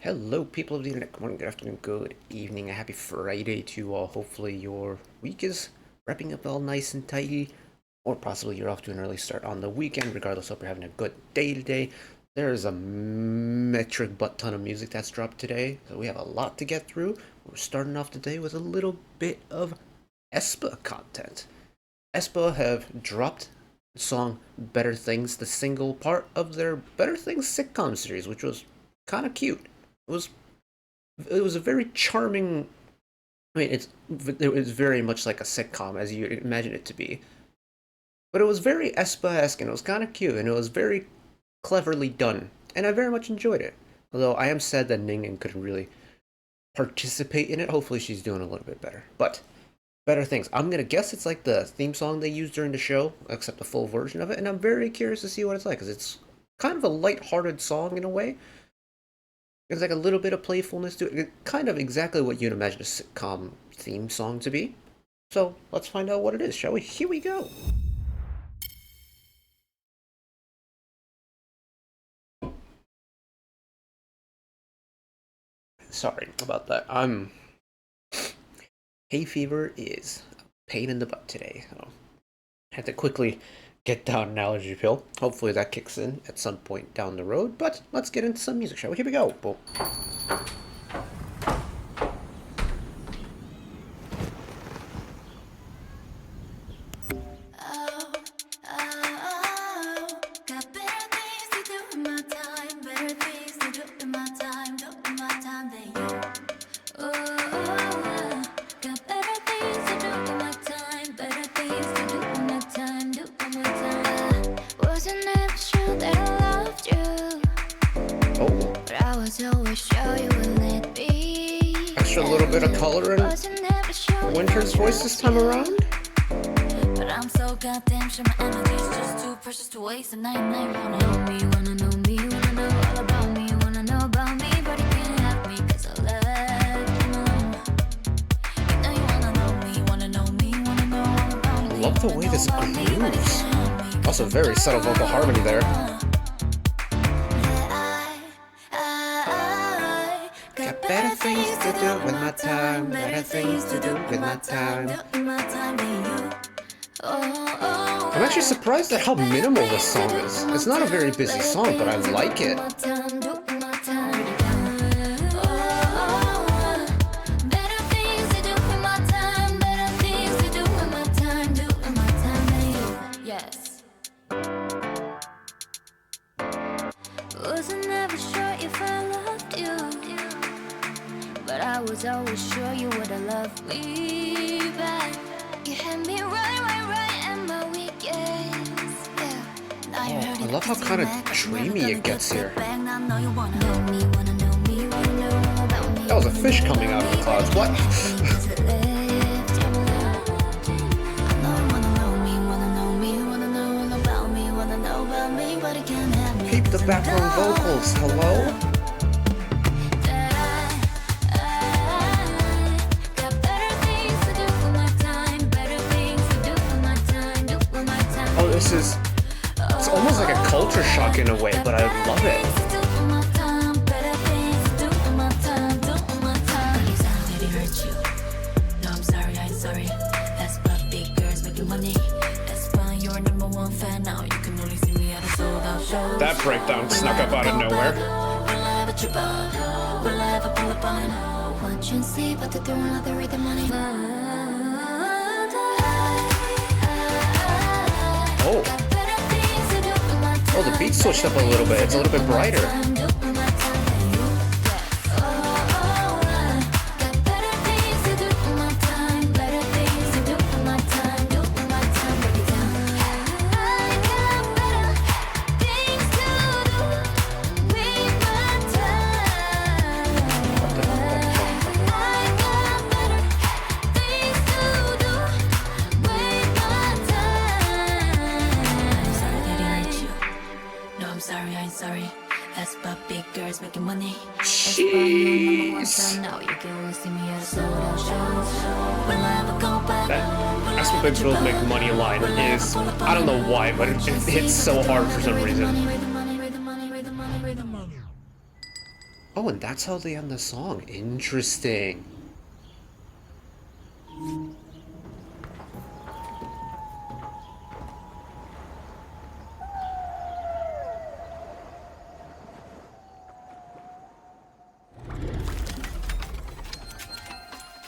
Hello, people of the internet. Good morning, good afternoon, good evening. A happy Friday to you all. Hopefully, your week is wrapping up all nice and tidy, or possibly you're off to an early start on the weekend. Regardless, hope you're having a good day today. There is a metric butt ton of music that's dropped today, so we have a lot to get through. We're starting off today with a little bit of aespa content. aespa have dropped the song Better Things, the single part of their Better Things sitcom series, which was kind of cute. It was it was a very charming. I mean, it was very much like a sitcom as you imagine it to be, but it was very aespa-esque and it was kind of cute and it was very cleverly done, and I very much enjoyed it. Although I am sad that Ning couldn't really participate in it. Hopefully, she's doing a little bit better. But Better Things. I'm gonna guess it's like the theme song they used during the show, except the full version of it, and I'm very curious to see what it's like because it's kind of a light-hearted song in a way. There's like a little bit of playfulness to it, kind of exactly what you'd imagine a sitcom theme song to be. So let's find out what it is, shall we? Here we go. Sorry about that. Hay fever is a pain in the butt today. So I had to quickly get down an allergy pill. Hopefully that kicks in at some point down the road. But let's get into some music, shall we? Here we go. Boom. Extra little bit of color in Winter's voice this time around. But I'm so goddamn sure my energy's just too precious to waste. And I wanna know me, wanna know me, wanna know all about me, wanna know about me, but you can't have me 'cause I left him alone. You know you wanna know me, wanna know me, wanna know all about me. I love the way this grooves. Also very subtle vocal harmony there. Better things to do with my time, better things to do with my time. I'm actually surprised at how minimal this song is. It's not a very busy song, but I like it. But I was always sure you would've loved me back. You had me right in my weekends. Yeah. Now you're hurting. I love how kind of dreamy it gets here. That was a fish coming out of the clouds. What? Peep the background vocals. Hello? It's almost like a culture shock in a way, but I love it. That breakdown snuck up out of nowhere. Oh, the beat switched up a little bit. It's a little bit brighter. Jeez. That aespa big girls make money line is, I don't know why, but it hits so hard for some reason. Oh, and that's how they end the song. Interesting.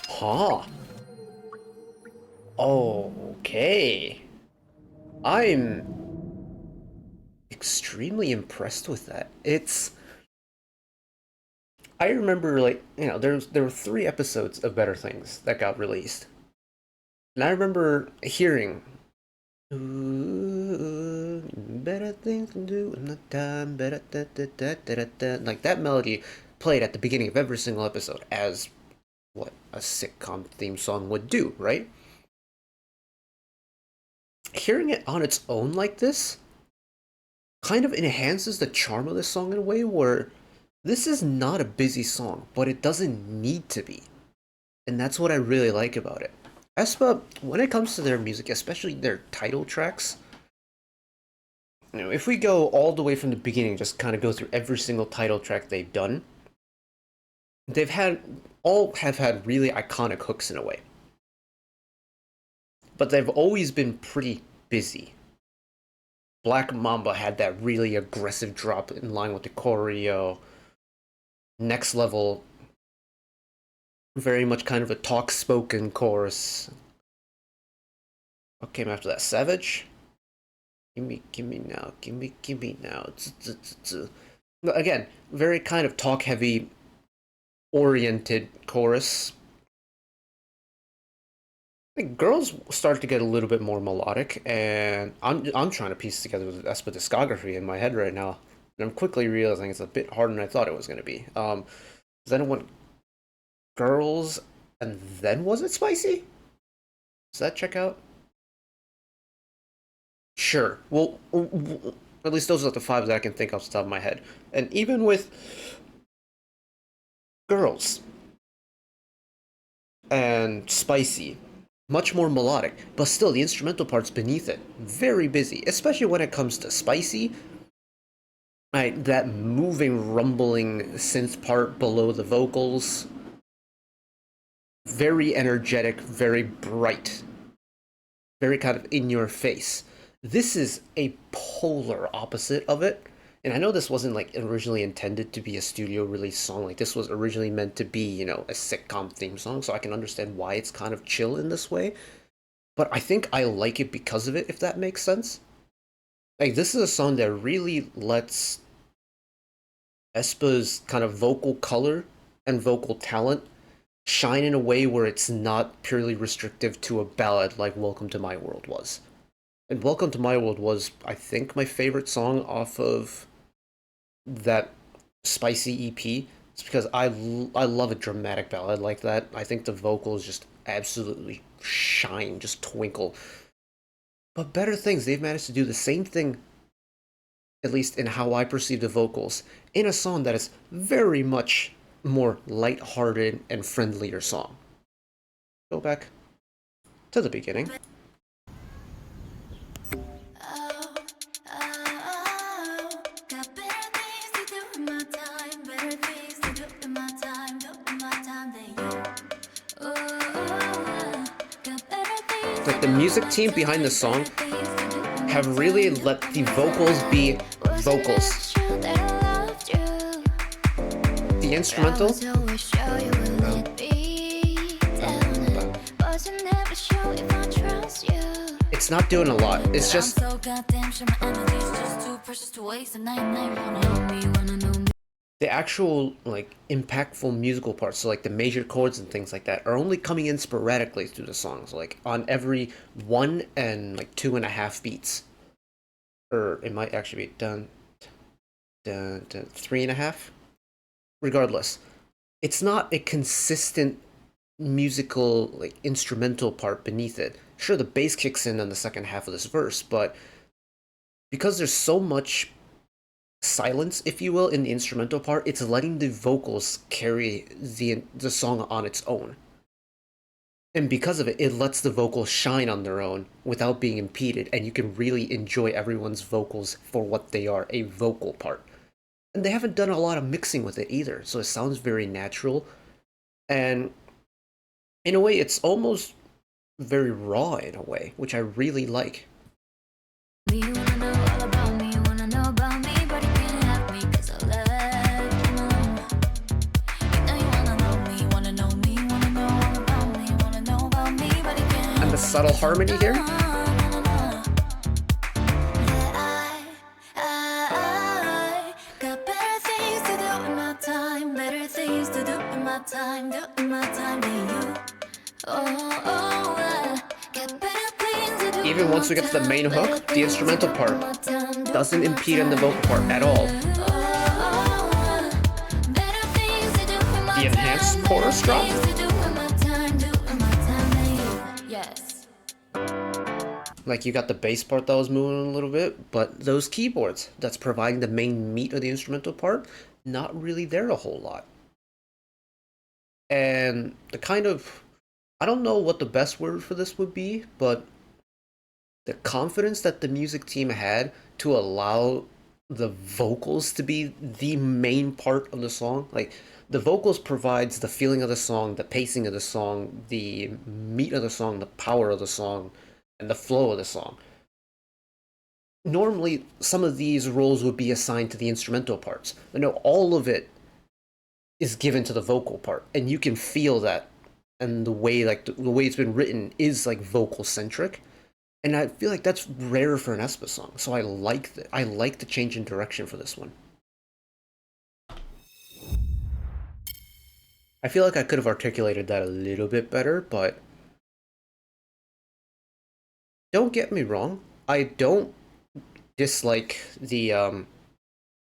Huh. Okay. I'm extremely impressed with that. I remember, like, there were 3 episodes of Better Things that got released. And I remember hearing, "Ooh, better things to do in the time, better da da da da da da." Like that melody played at the beginning of every single episode as what a sitcom theme song would do, right? Hearing it on its own like this kind of enhances the charm of this song in a way where this is not a busy song, but it doesn't need to be. And that's what I really like about it. aespa, when it comes to their music, especially their title tracks, if we go all the way from the beginning, just kind of go through every single title track they've done, they've had all have had really iconic hooks in a way. But they've always been pretty busy. Black Mamba had that really aggressive drop in line with the choreo. Next Level, very much kind of a talk spoken chorus. What came after that? Savage? Give me now, give me now. Again, very kind of talk heavy oriented chorus. I think Girls start to get a little bit more melodic, and I'm trying to piece together the aespa discography in my head right now, and I'm quickly realizing it's a bit harder than I thought it was going to be. Then it went Girls, and then was it Spicy? Does that check out? Sure. Well, at least those are the 5 that I can think off the top of my head. And even with Girls and Spicy, much more melodic, but still the instrumental part's beneath it. Very busy, especially when it comes to Spicy. Right, that moving, rumbling synth part below the vocals. Very energetic, very bright, very kind of in your face. This is a polar opposite of it. And I know this wasn't like originally intended to be a studio release song. Like this was originally meant to be, a sitcom theme song, so I can understand why it's kind of chill in this way. But I think I like it because of it, if that makes sense. Like this is a song that really lets aespa's kind of vocal color and vocal talent shine in a way where it's not purely restrictive to a ballad like Welcome to My World was. And Welcome to My World was, I think, my favorite song off of that Spicy EP. It's because I love a dramatic ballad like that. I think the vocals just absolutely shine, just twinkle. But Better Things, they've managed to do the same thing, at least in how I perceive the vocals, in a song that is very much more light-hearted and friendlier song. Go back to the beginning. Like the music team behind the song have really let the vocals be vocals. The instrumental, it's not doing a lot. It's just the actual like impactful musical parts, so like the major chords and things like that, are only coming in sporadically through the songs, like on every 1 and like 2.5 beats, or it might actually be done, 3.5. Regardless, it's not a consistent musical like instrumental part beneath it. Sure, the bass kicks in the second half of this verse, but because there's so much silence, if you will, in the instrumental part, it's letting the vocals carry the song on its own. And because of it, it lets the vocals shine on their own without being impeded, and you can really enjoy everyone's vocals for what they are, a vocal part. And they haven't done a lot of mixing with it either, so it sounds very natural. And in a way, it's almost very raw in a way, which I really like. Me wanna know all about me, wanna know about me, but you can't have me 'cause I left him alone. You know you wanna know me, wanna know me, wanna know all about me, wanna know about me, but you can't have And the me subtle 'cause harmony here. I got better things to do in my time, better things to do in my time, do in my time than you. Got better things to do Even in once my we get to the main time, better hook, the things to instrumental do part in my time, do doesn't in my impede on the vocal part at all. Better things to do in my The enhanced time, chorus better drop. things to do in my time, do in my time than you. Yes. Like you got the bass part that was moving a little bit, but those keyboards that's providing the main meat of the instrumental part, not really there a whole lot. And the kind of, I don't know what the best word for this would be, but the confidence that the music team had to allow the vocals to be the main part of the song. Like the vocals provides the feeling of the song, the pacing of the song, the meat of the song, the power of the song, and the flow of the song. Normally, some of these roles would be assigned to the instrumental parts, but no, all of it is given to the vocal part, and you can feel that. And the way the way it's been written is like vocal centric, and I feel like that's rare for an aespa song. So I like the change in direction for this one. I feel like I could have articulated that a little bit better, but don't get me wrong. I don't dislike the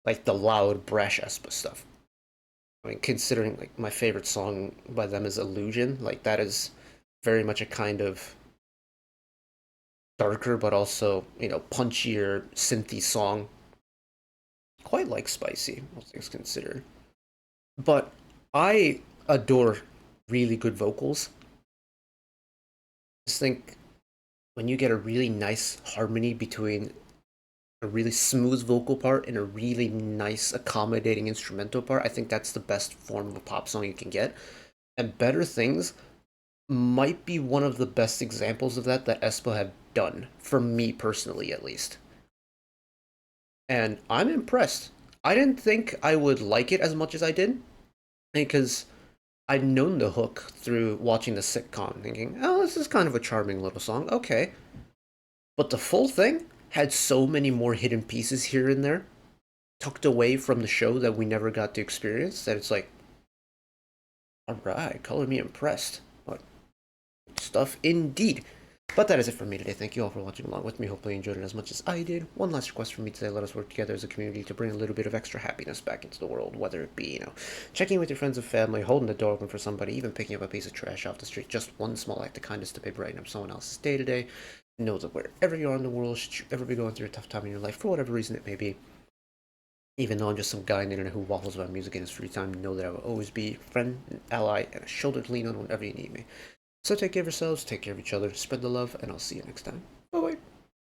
like the loud brash aespa stuff. I mean, considering like my favorite song by them is Illusion, like that is very much a kind of darker but also, punchier synthy song. Quite like Spicy, all things considered. But I adore really good vocals. Just think when you get a really nice harmony between a really smooth vocal part and a really nice accommodating instrumental part, I think that's the best form of a pop song you can get. And Better Things might be one of the best examples of that aespa have done, for me personally at least. And I'm impressed. I didn't think I would like it as much as I did, because I'd known the hook through watching the sitcom, thinking, oh, this is kind of a charming little song, okay. But the full thing had so many more hidden pieces here and there, tucked away from the show that we never got to experience, that it's like, alright, color me impressed. But stuff indeed. But that is it for me today. Thank you all for watching along with me. Hopefully you enjoyed it as much as I did. One last request from me today: let us work together as a community to bring a little bit of extra happiness back into the world, whether it be, checking in with your friends and family, holding the door open for somebody, even picking up a piece of trash off the street. Just one small act of kindness to brighten up someone else's day today. Know that wherever you are in the world, should you ever be going through a tough time in your life, for whatever reason it may be, even though I'm just some guy on the internet who waffles about music in his free time, know that I will always be a friend, an ally, and a shoulder to lean on whenever you need me. So take care of yourselves, take care of each other, spread the love, and I'll see you next time.